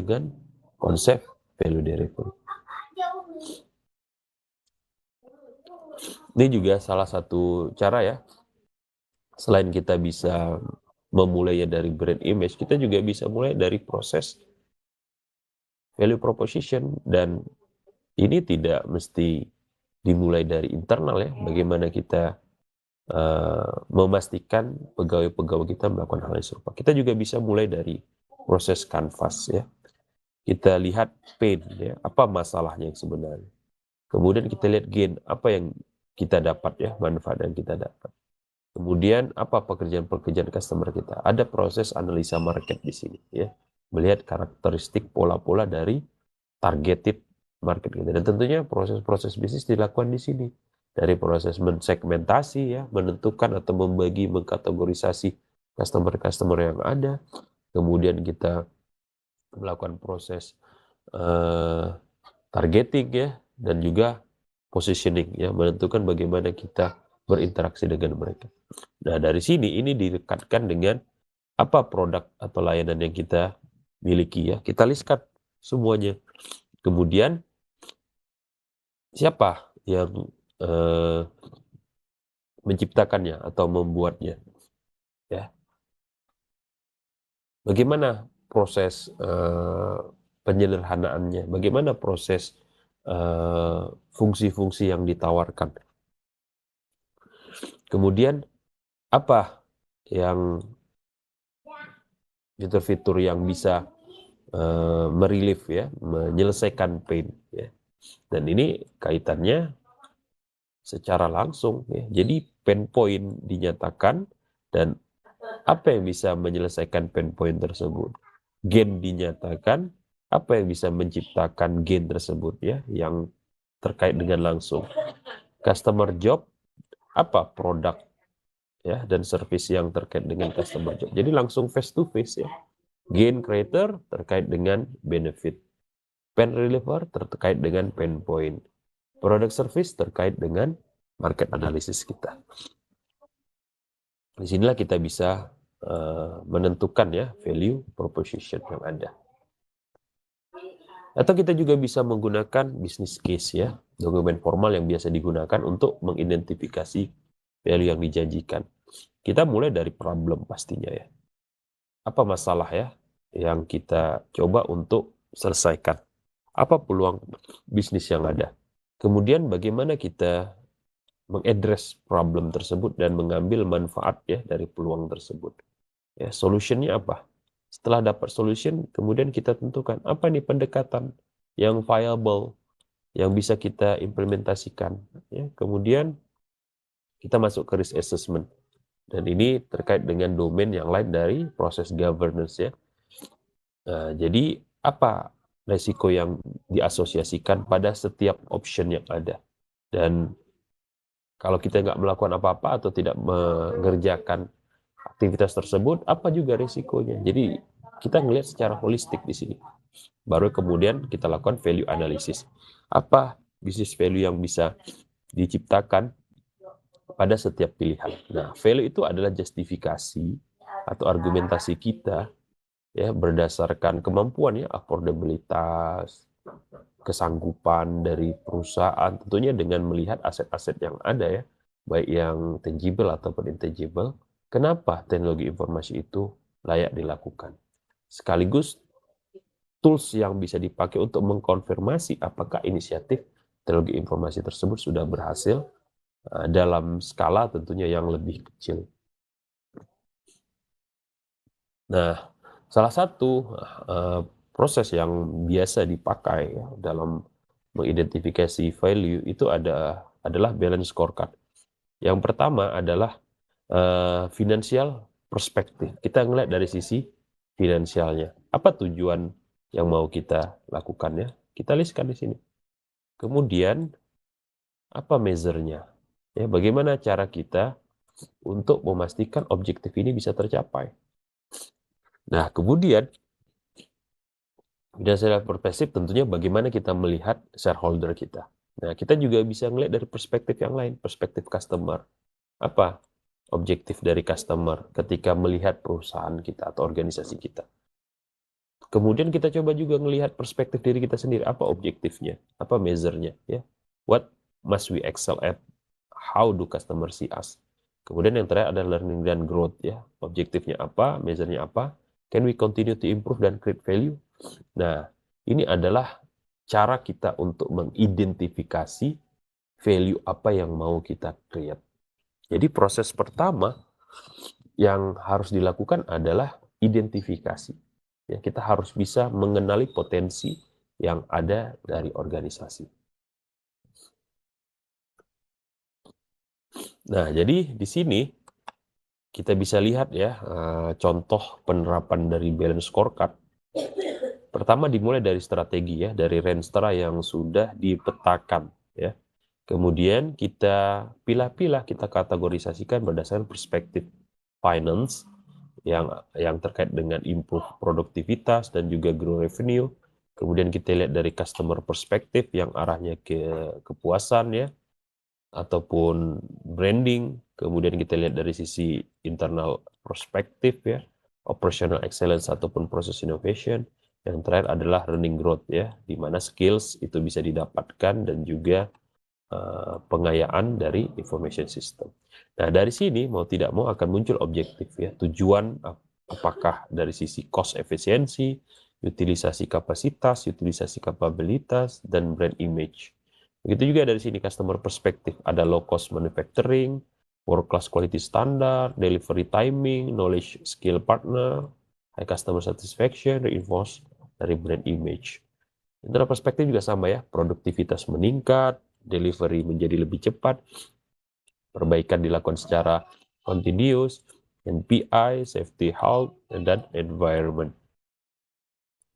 dengan konsep value delivery. Ini juga salah satu cara ya, selain kita bisa memulainya dari brand image, kita juga bisa mulai dari proses value proposition, dan ini tidak mesti dimulai dari internal ya, bagaimana kita memastikan pegawai-pegawai kita melakukan hal yang serupa. Kita juga bisa mulai dari proses canvas ya. Kita lihat pain ya, apa masalahnya yang sebenarnya. Kemudian kita lihat gain, apa yang kita dapat ya, manfaat yang kita dapat. Kemudian apa pekerjaan-pekerjaan customer kita. Ada proses analisa market di sini ya. Melihat karakteristik pola-pola dari targeted market kita. Dan tentunya proses-proses bisnis dilakukan di sini. Dari proses mensegmentasi ya, menentukan atau membagi, mengkategorisasi customer-customer yang ada. Kemudian kita melakukan proses targeting ya, dan juga positioning ya, menentukan bagaimana kita berinteraksi dengan mereka. Nah, dari sini ini direkatkan dengan apa produk atau layanan yang kita miliki ya. Kita listkan semuanya. Kemudian siapa yang menciptakannya atau membuatnya ya. Bagaimana proses penyederhanaannya, bagaimana proses fungsi-fungsi yang ditawarkan. Kemudian apa yang fitur-fitur yang bisa merelief ya, menyelesaikan pain ya. Dan ini kaitannya secara langsung ya. Jadi pain point dinyatakan, dan apa yang bisa menyelesaikan pain point tersebut. Gain dinyatakan, apa yang bisa menciptakan gain tersebut ya, yang terkait dengan langsung. Customer job, apa produk ya dan service yang terkait dengan customer job. Jadi langsung face to face ya. Gain creator terkait dengan benefit. Pain reliever terkait dengan pain point. Product service terkait dengan market analysis kita. Disinilah kita bisa menentukan ya value proposition yang ada. Atau kita juga bisa menggunakan business case ya, dokumen formal yang biasa digunakan untuk mengidentifikasi value yang dijanjikan. Kita mulai dari problem pastinya ya. Apa masalah ya yang kita coba untuk selesaikan? Apa peluang bisnis yang ada? Kemudian bagaimana kita mengadres problem tersebut dan mengambil manfaat ya dari peluang tersebut. Ya, solutionnya apa? Setelah dapat solution, kemudian kita tentukan apa nih pendekatan yang viable, yang bisa kita implementasikan. Ya, kemudian kita masuk ke risk assessment. Dan ini terkait dengan domain yang lain dari proses governance ya. Nah, jadi apa resiko yang diasosiasikan pada setiap option yang ada. Dan kalau kita nggak melakukan apa-apa atau tidak mengerjakan aktivitas tersebut, apa juga risikonya. Jadi kita ngelihat secara holistik di sini. Baru kemudian kita lakukan value analysis. Apa bisnis value yang bisa diciptakan pada setiap pilihan. Nah, value itu adalah justifikasi atau argumentasi kita ya berdasarkan kemampuan ya, affordabilitas, kesanggupan dari perusahaan, tentunya dengan melihat aset-aset yang ada ya, baik yang tangible ataupun intangible. Kenapa teknologi informasi itu layak dilakukan? Sekaligus tools yang bisa dipakai untuk mengkonfirmasi apakah inisiatif teknologi informasi tersebut sudah berhasil dalam skala tentunya yang lebih kecil. Nah, salah satu proses yang biasa dipakai ya, dalam mengidentifikasi value itu adalah balance scorecard. Yang pertama adalah financial perspektif. Kita ngeliat dari sisi finansialnya. Apa tujuan yang mau kita lakukan ya? Kita listkan di sini. Kemudian apa measure-nya? Ya, bagaimana cara kita untuk memastikan objektif ini bisa tercapai? Nah, kemudian financial perspektif tentunya bagaimana kita melihat shareholder kita. Nah, kita juga bisa melihat dari perspektif yang lain, perspektif customer. Apa objektif dari customer ketika melihat perusahaan kita atau organisasi kita? Kemudian kita coba juga melihat perspektif diri kita sendiri, apa objektifnya, apa measure-nya, ya. What must we excel at? How do customer see us? Kemudian yang terakhir adalah learning dan growth, ya. Objektifnya apa, measure-nya apa, can we continue to improve dan create value? Nah, ini adalah cara kita untuk mengidentifikasi value apa yang mau kita create. Jadi proses pertama yang harus dilakukan adalah identifikasi. Ya, kita harus bisa mengenali potensi yang ada dari organisasi. Nah, jadi di sini kita bisa lihat ya contoh penerapan dari balance scorecard. Pertama dimulai dari strategi ya, dari Renstra yang sudah dipetakan ya. Kemudian kita pilah-pilah, kita kategorisasikan berdasarkan perspektif finance yang terkait dengan improve produktivitas dan juga grow revenue. Kemudian kita lihat dari customer perspektif yang arahnya ke kepuasan ya, ataupun branding. Kemudian kita lihat dari sisi internal perspektif ya, operational excellence ataupun process innovation. Yang terakhir adalah learning growth ya, di mana skills itu bisa didapatkan dan juga pengayaan dari information system. Nah, dari sini mau tidak mau akan muncul objektif ya, tujuan apakah dari sisi cost efisiensi, utilisasi kapasitas, utilisasi kapabilitas, dan brand image. Begitu juga dari sini customer perspektif, ada low cost manufacturing, world class quality standard, delivery timing, knowledge skill partner, high customer satisfaction, reinforce dari brand image. Internal perspektif juga sama ya, produktivitas meningkat, delivery menjadi lebih cepat, perbaikan dilakukan secara continuous, NPI, safety health, dan environment.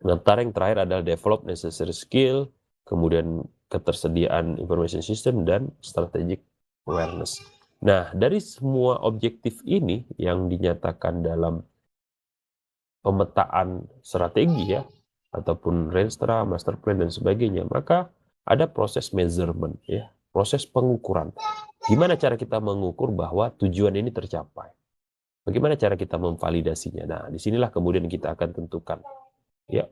Sementara yang terakhir adalah develop necessary skill, kemudian ketersediaan information system, dan strategic awareness. Nah, dari semua objektif ini yang dinyatakan dalam pemetaan strategi ya, ataupun Renstra, master plan dan sebagainya, maka ada proses measurement ya, proses pengukuran. Gimana cara kita mengukur bahwa tujuan ini tercapai? Bagaimana cara kita memvalidasinya? Nah, disinilah kemudian kita akan tentukan ya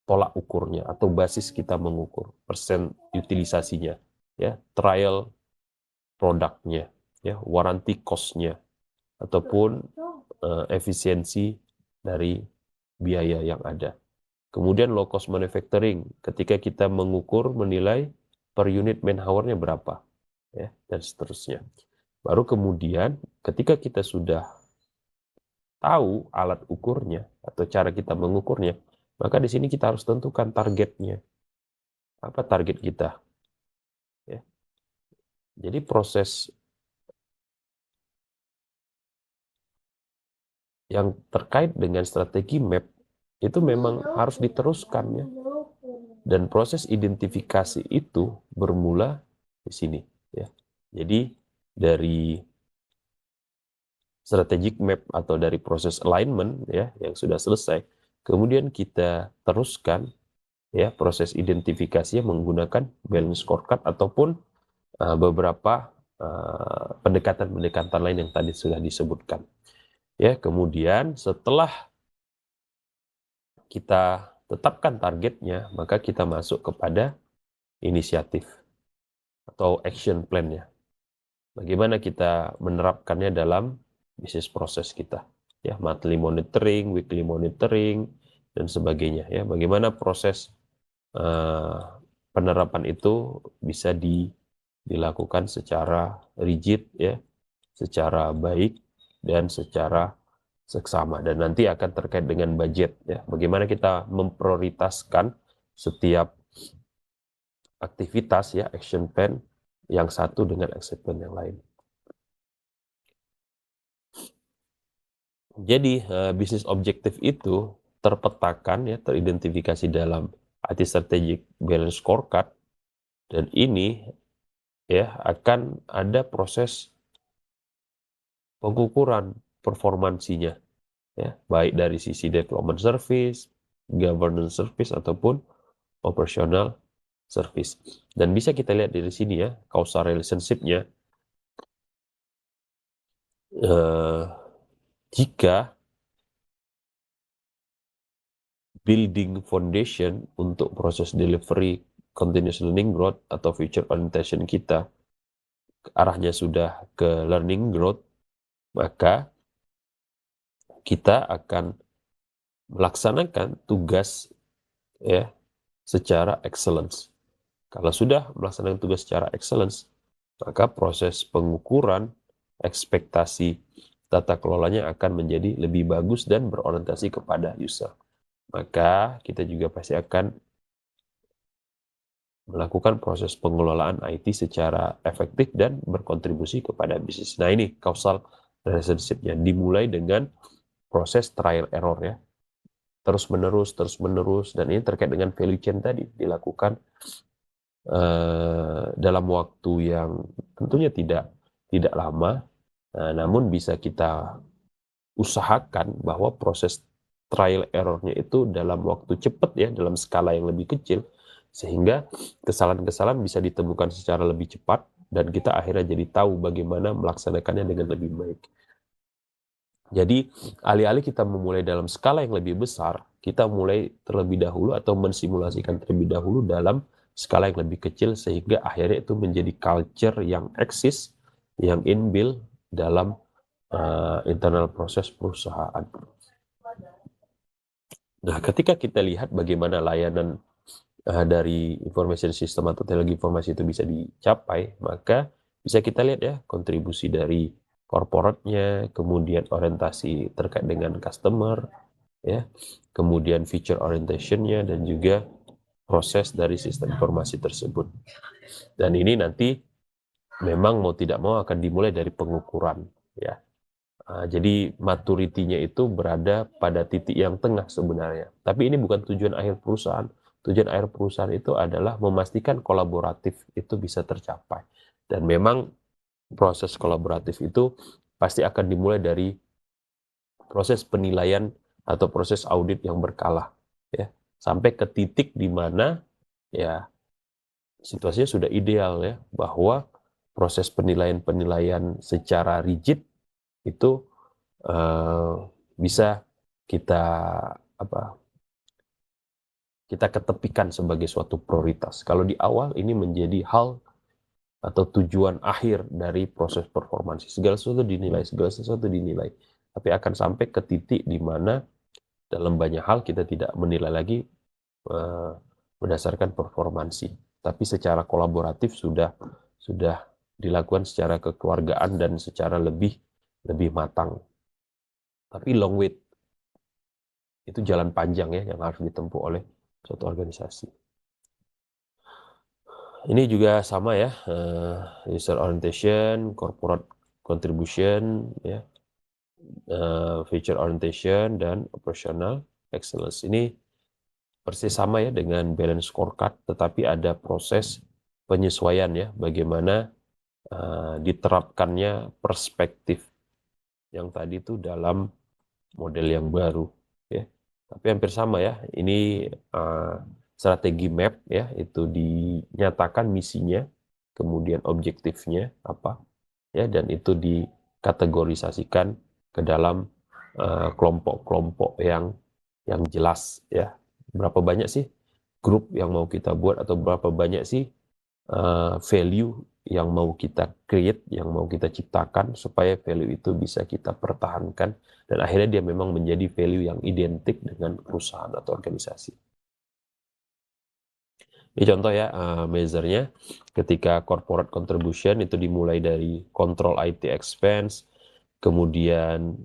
tolak ukurnya atau basis kita mengukur persen utilisasinya, ya trial produknya, ya warranty cost-nya, ataupun efisiensi dari biaya yang ada. Kemudian low cost manufacturing, ketika kita mengukur, menilai per unit man-hour-nya berapa, ya, dan seterusnya. Baru kemudian ketika kita sudah tahu alat ukurnya atau cara kita mengukurnya, maka di sini kita harus tentukan targetnya. Apa target kita? Ya. Jadi proses yang terkait dengan strategi MAP itu memang harus diteruskan ya. Dan proses identifikasi itu bermula di sini ya. Jadi dari strategic map atau dari proses alignment ya yang sudah selesai, kemudian kita teruskan ya proses identifikasinya menggunakan balance scorecard ataupun beberapa pendekatan-pendekatan lain yang tadi sudah disebutkan. Ya, kemudian setelah kita tetapkan targetnya, maka kita masuk kepada inisiatif atau action plan-nya. Bagaimana kita menerapkannya dalam bisnis proses kita. Ya, monthly monitoring, weekly monitoring, dan sebagainya. Ya, bagaimana proses penerapan itu bisa dilakukan secara rigid, ya, secara baik, dan secara seksama. Dan nanti akan terkait dengan budget. Ya, bagaimana kita memprioritaskan setiap aktivitas ya action plan yang satu dengan action plan yang lain. Jadi bisnis objektif itu terpetakan ya, teridentifikasi dalam IT Strategic Balance Scorecard, dan ini ya akan ada proses pengukuran performansinya ya, baik dari sisi development service, governance service ataupun operational service. Dan bisa kita lihat dari sini ya causal relationship-nya. Jika building foundation untuk proses delivery continuous learning growth atau future orientation kita arahnya sudah ke learning growth, maka kita akan melaksanakan tugas ya secara excellence. Kalau sudah melaksanakan tugas secara excellence, maka proses pengukuran ekspektasi tata kelolanya akan menjadi lebih bagus dan berorientasi kepada user. Maka kita juga pasti akan melakukan proses pengelolaan IT secara efektif dan berkontribusi kepada bisnis. Nah ini causal relationship-nya dimulai dengan proses trial error ya. Terus menerus, dan ini terkait dengan value chain tadi dilakukan dalam waktu yang tentunya tidak lama, namun bisa kita usahakan bahwa proses trial error-nya itu dalam waktu cepat ya, dalam skala yang lebih kecil, sehingga kesalahan-kesalahan bisa ditemukan secara lebih cepat dan kita akhirnya jadi tahu bagaimana melaksanakannya dengan lebih baik. Jadi alih-alih kita memulai dalam skala yang lebih besar, kita mulai terlebih dahulu atau mensimulasikan terlebih dahulu dalam skala yang lebih kecil sehingga akhirnya itu menjadi culture yang eksis, yang inbuilt dalam internal proses perusahaan. Nah, ketika kita lihat bagaimana layanan dari information system atau teknologi informasi itu bisa dicapai, maka bisa kita lihat ya kontribusi dari corporate-nya, kemudian orientasi terkait dengan customer, ya, kemudian feature orientation-nya, dan juga proses dari sistem informasi tersebut. Dan ini nanti memang mau tidak mau akan dimulai dari pengukuran, ya. Jadi maturity-nya itu berada pada titik yang tengah sebenarnya. Tapi ini bukan tujuan akhir perusahaan. Tujuan akhir perusahaan itu adalah memastikan kolaboratif itu bisa tercapai. Dan memang proses kolaboratif itu pasti akan dimulai dari proses penilaian atau proses audit yang berkala, ya, sampai ke titik di mana ya situasinya sudah ideal ya, bahwa proses penilaian secara rigid itu bisa kita kita ketepikan sebagai suatu prioritas. Kalau di awal ini menjadi hal atau tujuan akhir dari proses performansi. Segala sesuatu dinilai, tapi akan sampai ke titik di mana dalam banyak hal kita tidak menilai lagi berdasarkan performansi, tapi secara kolaboratif sudah dilakukan secara kekeluargaan dan secara lebih matang. Tapi long wait itu jalan panjang ya yang harus ditempuh oleh suatu organisasi. Ini juga sama ya, user orientation, corporate contribution, ya, feature orientation, dan operational excellence. Ini persis sama ya dengan balance scorecard, tetapi ada proses penyesuaian ya, bagaimana diterapkannya perspektif yang tadi itu dalam model yang baru ya. Tapi hampir sama ya, ini strategi map ya, itu dinyatakan misinya, kemudian objektifnya apa ya, dan itu dikategorisasikan ke dalam kelompok-kelompok yang jelas ya. Berapa banyak sih grup yang mau kita buat, atau berapa banyak sih value yang mau kita create, yang mau kita ciptakan, supaya value itu bisa kita pertahankan dan akhirnya dia memang menjadi value yang identik dengan perusahaan atau organisasi. Ini contoh ya, measure-nya ketika corporate contribution itu dimulai dari control IT expense, kemudian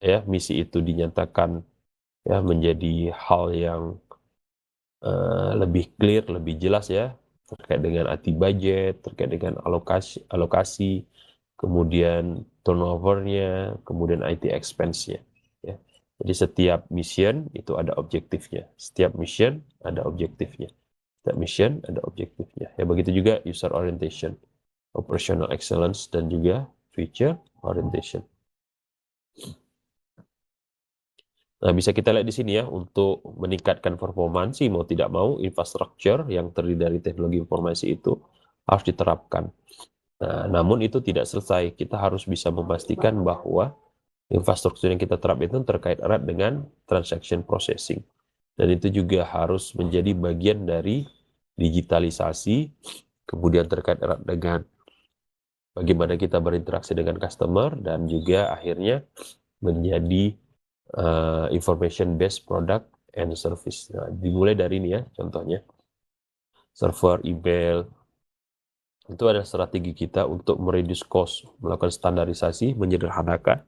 ya misi itu dinyatakan ya menjadi hal yang lebih clear, lebih jelas ya, terkait dengan IT budget, terkait dengan alokasi, kemudian turnover-nya, kemudian IT expense-nya ya. Jadi setiap mission itu ada objektifnya, setiap mission ada objektifnya, setiap mission ada objektifnya ya. Begitu juga user orientation, operational excellence, dan juga future orientation. Nah, bisa kita lihat di sini ya, untuk meningkatkan performansi mau tidak mau infrastruktur yang terdiri dari teknologi informasi itu harus diterapkan. Nah, namun itu tidak selesai. Kita harus bisa memastikan bahwa infrastruktur yang kita terapkan itu terkait erat dengan transaction processing. dan itu juga harus menjadi bagian dari digitalisasi, kemudian terkait erat dengan bagaimana kita berinteraksi dengan customer, dan juga akhirnya menjadi information based product and service. Nah, dimulai dari ini ya, contohnya server, email, itu adalah strategi kita untuk mereduce cost, melakukan standarisasi, menyederhanakan,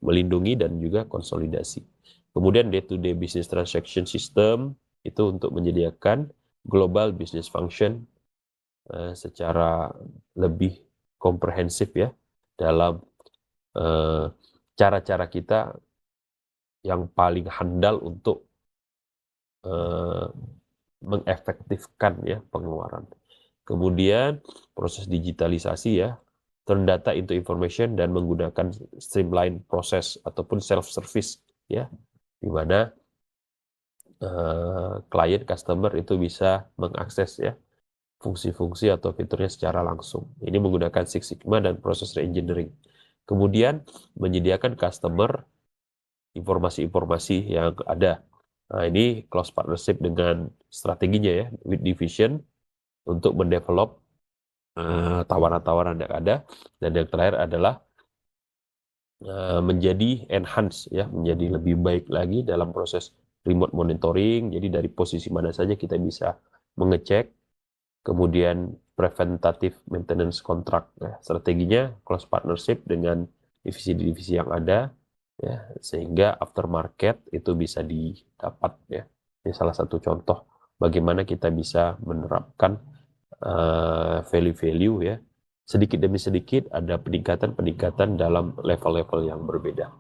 melindungi, dan juga konsolidasi. Kemudian day-to-day business transaction system itu untuk menyediakan global business function secara lebih komprehensif ya, dalam cara-cara kita yang paling handal untuk mengefektifkan ya pengeluaran. Kemudian proses digitalisasi ya, turn data into information dan menggunakan streamline proses ataupun self service ya, di mana klien customer itu bisa mengakses ya fungsi-fungsi atau fiturnya secara langsung. Ini menggunakan Six Sigma dan proses reengineering. Kemudian menyediakan customer informasi-informasi yang ada. Nah, ini close partnership dengan strateginya ya, with division untuk mendevelop tawaran-tawaran yang ada. Dan yang terakhir adalah menjadi enhance ya, menjadi lebih baik lagi dalam proses remote monitoring. Jadi dari posisi mana saja kita bisa mengecek, kemudian preventative maintenance contract. Nah, strateginya close partnership dengan divisi-divisi yang ada ya, sehingga aftermarket itu bisa didapat ya. Ini salah satu contoh bagaimana kita bisa menerapkan value-value ya. Sedikit demi sedikit ada peningkatan-peningkatan dalam level-level yang berbeda.